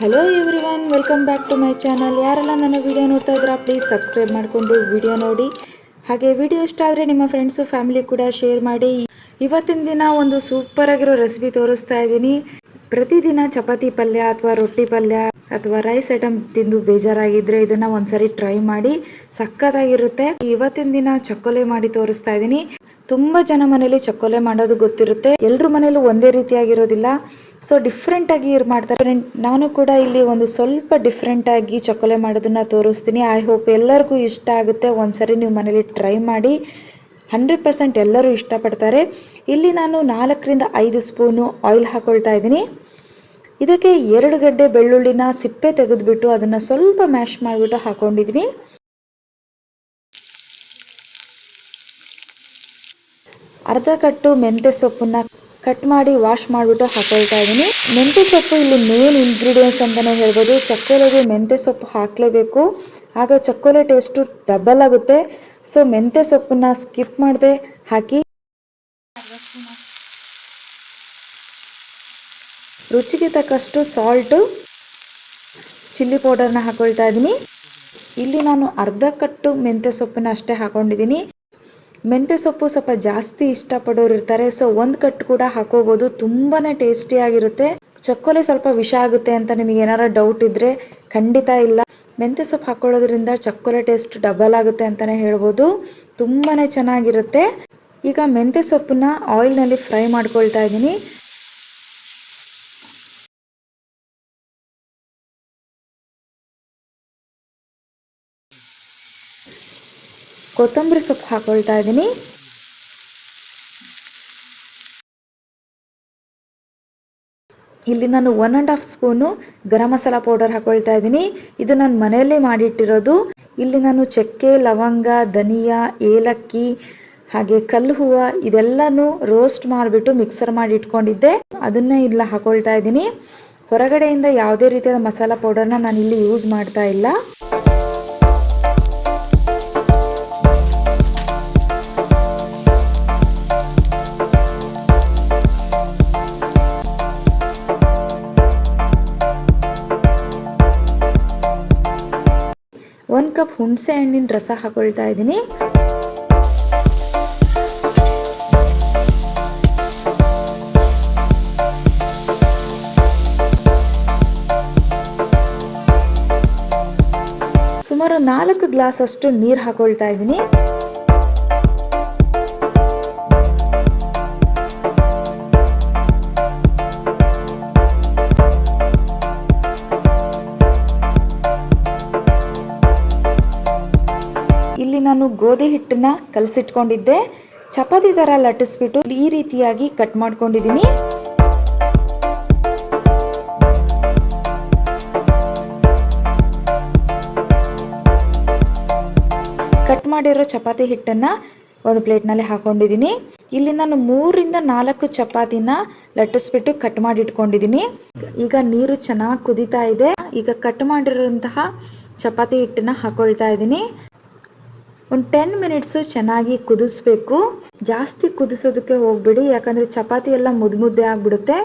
Hello everyone, welcome back to my channel. ಯಾರೆಲ್ಲ ನನ್ನ video ನೋಡ್ತಾ ಇದ್ದೀರಾ ಪ್ಲೀಸ್ ಸಬ್ಸ್ಕ್ರೈಬ್ ಮಾಡಿಕೊಂಡು ವಿಡಿಯೋ ನೋಡಿ. ಹಾಗೆ ವಿಡಿಯೋ ಇಷ್ಟ ಆದರೆ ನಿಮ್ಮ ಫ್ರೆಂಡ್ಸು ಫ್ಯಾಮಿಲಿ ಕೂಡ ಶೇರ್ ಮಾಡಿ. ಇವತ್ತಿನ ದಿನ ಒಂದು ಸೂಪರ್ ಆಗಿರೋ ರೆಸಿಪಿ ತೋರಿಸ್ತಾ ಇದ್ದೀನಿ. ಪ್ರತಿದಿನ ಚಪಾತಿ ಪಲ್ಯ ಅಥವಾ ರೊಟ್ಟಿ ಪಲ್ಯ ಅಥವಾ ರೈಸ್ ಐಟಮ್ ತಿಂದು ಬೇಜಾರಾಗಿದ್ರೆ ಇದನ್ನ ಒಂದ್ಸರಿ ಟ್ರೈ ಮಾಡಿ, ಸಕ್ಕತ್ತಾಗಿರುತ್ತೆ. ಇವತ್ತಿನ ದಿನ ಚಕ್ಕೋಲೆ ಮಾಡಿ ತೋರಿಸ್ತಾ ಇದ್ದೀನಿ. ತುಂಬಾ ಜನ ಮನೇಲಿ ಚಕ್ಕೋಲೆ ಮಾಡೋದು ಗೊತ್ತಿರುತ್ತೆ, ಎಲ್ರ ಮನೇಲೂ ಒಂದೇ ರೀತಿಯಾಗಿರೋದಿಲ್ಲ. ಸೊ ಡಿಫ್ರೆಂಟ್ ಆಗಿ ಮಾಡ್ತಾರೆ. ನಾನು ಕೂಡ ಇಲ್ಲಿ ಒಂದು ಸ್ವಲ್ಪ ಡಿಫ್ರೆಂಟ್ ಆಗಿ ಚಕ್ಕೋಲೆ ಮಾಡೋದನ್ನ ತೋರಿಸ್ತೀನಿ. ಐ ಹೋಪ್ ಎಲ್ಲರಿಗೂ ಇಷ್ಟ ಆಗುತ್ತೆ. ಒಂದ್ಸರಿ ನೀವು ಮನೇಲಿ ಟ್ರೈ ಮಾಡಿ, 100% ಎಲ್ಲರೂ ಇಷ್ಟಪಡ್ತಾರೆ. ಇಲ್ಲಿ ನಾನು 4ರಿಂದ 5 ಸ್ಪೂನು ಆಯಿಲ್ ಹಾಕೊಳ್ತಾ ಇದ್ದೀನಿ. ಇದಕ್ಕೆ 2 ಗಡ್ಡೆ ಬೆಳ್ಳುಳ್ಳಿನ ಸಿಪ್ಪೆ ತೆಗೆದುಬಿಟ್ಟು ಅದನ್ನ ಸ್ವಲ್ಪ ಮ್ಯಾಶ್ ಮಾಡಿಬಿಟ್ಟು ಹಾಕೊಂಡಿದ್ದೀನಿ. ಅರ್ಧ ಕಟ್ಟು ಮೆಂತ್ಯ ಸೊಪ್ಪನ್ನ ಕಟ್ ಮಾಡಿ ವಾಶ್ ಮಾಡಿಬಿಟ್ಟು ಹಾಕೊಳ್ತಾ ಇದ್ದೀನಿ. ಮೆಂತ್ಯ ಸೊಪ್ಪು ಇಲ್ಲಿ ಮೇನ್ ಇಂಗ್ರೀಡಿಯೆಂಟ್ಸ್ ಅಂತಲೇ ಹೇಳ್ಬೋದು. ಚಕ್ಕೋಲೆಗೆ ಮೆಂತ್ಯ ಸೊಪ್ಪು ಹಾಕಲೇಬೇಕು, ಆಗ ಚಕ್ಕೋಲೆ ಟೇಸ್ಟು ಡಬಲ್ ಆಗುತ್ತೆ. ಸೊ ಮೆಂತ್ಯ ಸೊಪ್ಪನ್ನ ಸ್ಕಿಪ್ ಮಾಡದೆ ಹಾಕಿ. ರುಚಿಗೆ ತಕ್ಕಷ್ಟು ಸಾಲ್ಟು, ಚಿಲ್ಲಿ ಪೌಡರ್ನ ಹಾಕೊಳ್ತಾ ಇದ್ದೀನಿ. ಇಲ್ಲಿ ನಾನು ಅರ್ಧ ಕಟ್ಟು ಮೆಂತ್ಯ ಸೊಪ್ಪನ್ನ ಅಷ್ಟೇ ಹಾಕೊಂಡಿದ್ದೀನಿ. ಮೆಂತ್ಯ ಸೊಪ್ಪು ಸ್ವಲ್ಪ ಜಾಸ್ತಿ ಇಷ್ಟಪಡೋರು ಇರ್ತಾರೆ, ಸೊ 1 ಕಟ್ಟು ಕೂಡ ಹಾಕೋಬೋದು. ತುಂಬಾ ಟೇಸ್ಟಿಯಾಗಿರುತ್ತೆ. ಚಕ್ಕೋಲೆ ಸ್ವಲ್ಪ ವಿಷ ಆಗುತ್ತೆ ಅಂತ ನಿಮಗೆ ಏನಾರ ಡೌಟ್ ಇದ್ದರೆ ಖಂಡಿತ ಇಲ್ಲ. ಮೆಂತ್ಯ ಸೊಪ್ಪು ಹಾಕೊಳ್ಳೋದ್ರಿಂದ ಚಕ್ಕೋಲೆ ಟೇಸ್ಟ್ ಡಬಲ್ ಆಗುತ್ತೆ ಅಂತಲೇ ಹೇಳ್ಬೋದು. ತುಂಬಾ ಚೆನ್ನಾಗಿರುತ್ತೆ. ಈಗ ಮೆಂತ್ಯ ಸೊಪ್ಪನ್ನ ಆಯಿಲ್ನಲ್ಲಿ ಫ್ರೈ ಮಾಡ್ಕೊಳ್ತಾ ಇದ್ದೀನಿ. ಕೊತ್ತಂಬರಿ ಸೊಪ್ಪು ಹಾಕೊಳ್ತಾ ಇದ್ದೀನಿ. ಇಲ್ಲಿ ನಾನು 1.5 ಸ್ಪೂನು ಗರಂ ಮಸಾಲ ಪೌಡರ್ ಹಾಕೊಳ್ತಾ ಇದ್ದೀನಿ. ಇದು ನಾನು ಮನೆಯಲ್ಲೇ ಮಾಡಿಟ್ಟಿರೋದು. ಇಲ್ಲಿ ನಾನು ಚಕ್ಕೆ, ಲವಂಗ, ಧನಿಯಾ, ಏಲಕ್ಕಿ ಹಾಗೆ ಕಲ್ಲು ಹೂವು ಇದೆಲ್ಲನೂ ರೋಸ್ಟ್ ಮಾಡಿಬಿಟ್ಟು ಮಿಕ್ಸರ್ ಮಾಡಿ ಇಟ್ಕೊಂಡಿದ್ದೆ, ಅದನ್ನೇ ಇಲ್ಲ ಹಾಕೊಳ್ತಾ ಇದ್ದೀನಿ. ಹೊರಗಡೆಯಿಂದ ಯಾವುದೇ ರೀತಿಯ ಮಸಾಲ ಪೌಡರ್ನ ನಾನು ಇಲ್ಲಿ ಯೂಸ್ ಮಾಡ್ತಾ ಇಲ್ಲ. ಒಂದು ಕಪ್ ಹುಣಸೆ ಹಣ್ಣಿನ ರಸ ಹಾಕೊಳ್ತಾ ಇದ್ದೀನಿ. ಸುಮಾರು 4 ಗ್ಲಾಸ್ ಅಷ್ಟು ನೀರು ಹಾಕೊಳ್ತಾ ಇದ್ದೀನಿ. ಇಲ್ಲಿ ನಾನು ಗೋಧಿ ಹಿಟ್ಟನ್ನ ಕಲಸಿಟ್ಕೊಂಡಿದ್ದೆ, ಚಪಾತಿ ಥರ ಲಟ್ಟಿಸ್ಬಿಟ್ಟು ಈ ರೀತಿಯಾಗಿ ಕಟ್ ಮಾಡ್ಕೊಂಡಿದ್ದೀನಿ. ಕಟ್ ಮಾಡಿರೋ ಚಪಾತಿ ಹಿಟ್ಟನ್ನು ಒಂದು ಪ್ಲೇಟ್ನಲ್ಲಿ ಹಾಕೊಂಡಿದ್ದೀನಿ. ಇಲ್ಲಿ ನಾನು 3ರಿಂದ 4 ಚಪಾತಿನ ಲಟ್ಟಿಸ್ಬಿಟ್ಟು ಕಟ್ ಮಾಡಿ ಇಟ್ಕೊಂಡಿದ್ದೀನಿ. ಈಗ ನೀರು ಚೆನ್ನಾಗಿ ಕುದೀತಾ ಇದೆ. ಈಗ ಕಟ್ ಮಾಡಿರೋಂತಹ ಚಪಾತಿ ಹಿಟ್ಟನ್ನ ಹಾಕೊಳ್ತಾ ಇದ್ದೀನಿ. ಒಂದು 10 ಮಿನಿಟ್ಸು ಚೆನ್ನಾಗಿ ಕುದಿಸ್ಬೇಕು. ಜಾಸ್ತಿ ಕುದಿಸೋದಕ್ಕೆ ಹೋಗ್ಬಿಡಿ, ಯಾಕಂದರೆ ಚಪಾತಿ ಎಲ್ಲ ಮುದ್ದೆ ಆಗಿಬಿಡುತ್ತೆ.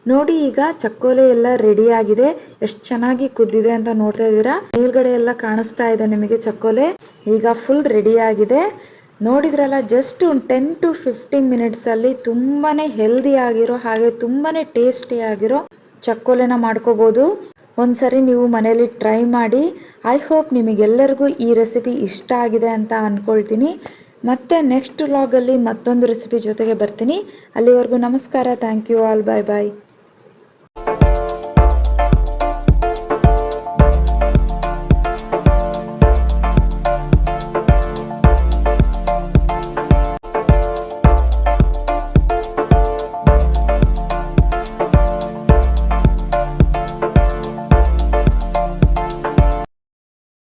ನೋಡಿ, ಈಗ ಚಕ್ಕೋಲೆ ಎಲ್ಲ ರೆಡಿ ಆಗಿದೆ. ಎಷ್ಟು ಚೆನ್ನಾಗಿ ಕುದ್ದಿದೆ ಅಂತ ನೋಡ್ತಾ ಇದ್ದೀರಾ. ಮೇಲ್ಗಡೆ ಎಲ್ಲ ಕಾಣಿಸ್ತಾ ಇದೆ ನಿಮಗೆ ಚಕ್ಕೋಲೆ. ಈಗ ಫುಲ್ ರೆಡಿ ಆಗಿದೆ. ನೋಡಿದ್ರಲ್ಲ, ಜಸ್ಟ್ ಒಂದು 10 to 15 ಮಿನಿಟ್ಸಲ್ಲಿ ತುಂಬಾ ಹೆಲ್ದಿ ಆಗಿರೋ ಹಾಗೆ ತುಂಬಾ ಟೇಸ್ಟಿ ಆಗಿರೋ ಚಕ್ಕೋಲೆನ ಮಾಡ್ಕೋಬೋದು. ಒಂದ್ಸರಿ ನೀವು ಮನೇಲಿ ಟ್ರೈ ಮಾಡಿ. ಐ ಹೋಪ್ ನಿಮಗೆಲ್ಲರಿಗೂ ಈ ರೆಸಿಪಿ ಇಷ್ಟ ಆಗಿದೆ ಅಂತ ಅಂದ್ಕೊಳ್ತೀನಿ. ಮತ್ತೆ ನೆಕ್ಸ್ಟ್ ವ್ಲಾಗಲ್ಲಿ ಮತ್ತೊಂದು ರೆಸಿಪಿ ಜೊತೆಗೆ ಬರ್ತೀನಿ. ಅಲ್ಲಿವರೆಗೂ ನಮಸ್ಕಾರ. Thank you all. Bye bye.